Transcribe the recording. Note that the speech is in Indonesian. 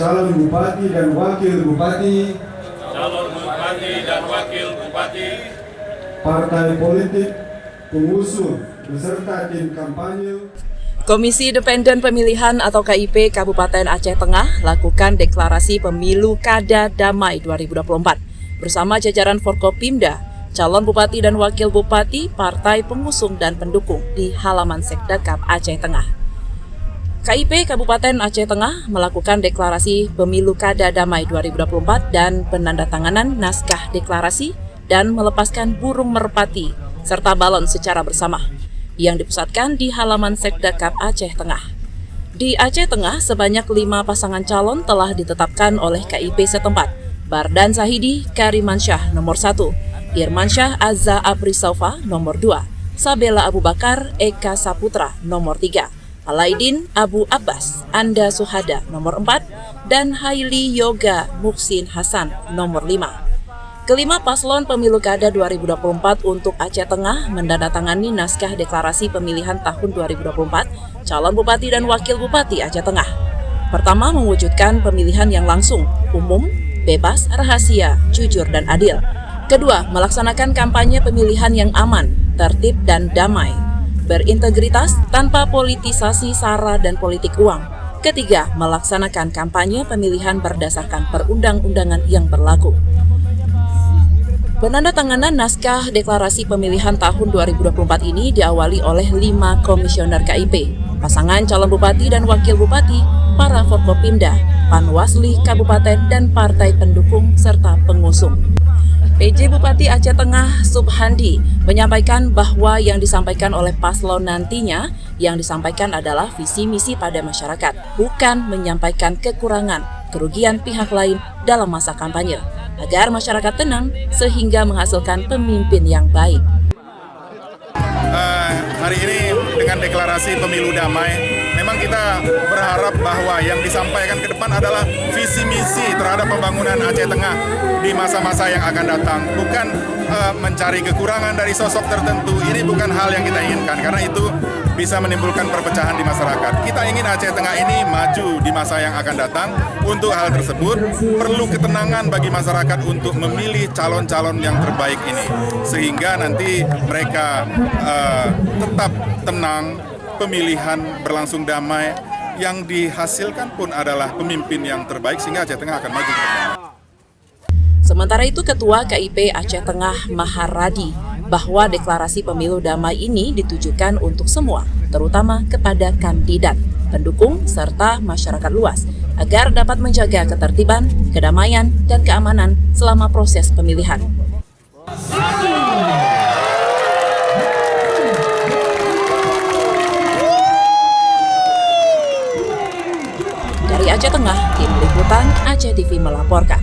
calon bupati dan wakil bupati, partai politik, pengusung, beserta tim kampanye. Komisi Independen Pemilihan atau KIP Kabupaten Aceh Tengah lakukan deklarasi pemilu Kada Damai 2024 bersama jajaran Forkopimda, calon bupati dan wakil bupati, partai pengusung dan pendukung di halaman Sekdakap Aceh Tengah. KIP Kabupaten Aceh Tengah melakukan deklarasi pemilu Kada Damai 2024 dan penandatanganan naskah deklarasi dan melepaskan burung merpati serta balon secara bersama yang dipusatkan di halaman Sekdakap Aceh Tengah. Di Aceh Tengah, sebanyak 5 pasangan calon telah ditetapkan oleh KIP setempat. Bardan Zahidi Karimansyah nomor 1, Irmansyah Azza Abrisaufa nomor 2, Sabela Abu Bakar Eka Saputra nomor 3, Alaidin Abu Abbas Anda Suhada nomor 4, dan Haili Yoga Muksin Hasan nomor 5. Kelima paslon pemilu Kada 2024 untuk Aceh Tengah mendandatangani naskah deklarasi pemilihan tahun 2024 calon bupati dan wakil bupati Aceh Tengah. Pertama, mewujudkan pemilihan yang langsung, umum, bebas, rahasia, jujur, dan adil. Kedua, melaksanakan kampanye pemilihan yang aman, tertib, dan damai, berintegritas tanpa politisasi sara dan politik uang. Ketiga, melaksanakan kampanye pemilihan berdasarkan perundang-undangan yang berlaku. Penandatanganan naskah deklarasi pemilihan tahun 2024 ini diawali oleh 5 komisioner KIP, pasangan calon bupati dan wakil bupati, para Forkopimda, Panwasli Kabupaten dan partai pendukung serta pengusung. PJ Bupati Aceh Tengah Subhandi menyampaikan bahwa yang disampaikan oleh paslon nantinya yang disampaikan adalah visi misi pada masyarakat, bukan menyampaikan kekurangan, kerugian pihak lain dalam masa kampanye, agar masyarakat tenang sehingga menghasilkan pemimpin yang baik. Hari ini dengan deklarasi pemilu damai, memang kita berharap bahwa yang disampaikan ke depan adalah visi misi terhadap pembangunan Aceh Tengah di masa-masa yang akan datang, bukan mencari kekurangan dari sosok tertentu. Ini bukan hal yang kita inginkan, karena itu bisa menimbulkan perpecahan di masyarakat. Kita ingin Aceh Tengah ini maju di masa yang akan datang. Untuk hal tersebut, perlu ketenangan bagi masyarakat untuk memilih calon-calon yang terbaik ini, sehingga nanti mereka tetap tenang, pemilihan berlangsung damai, yang dihasilkan pun adalah pemimpin yang terbaik, sehingga Aceh Tengah akan maju ke depan. Sementara itu, Ketua KIP Aceh Tengah Maharadi bahwa deklarasi pemilu damai ini ditujukan untuk semua, terutama kepada kandidat, pendukung, serta masyarakat luas, agar dapat menjaga ketertiban, kedamaian, dan keamanan selama proses pemilihan. Dari Aceh Tengah, Tim Liputan Aceh TV melaporkan.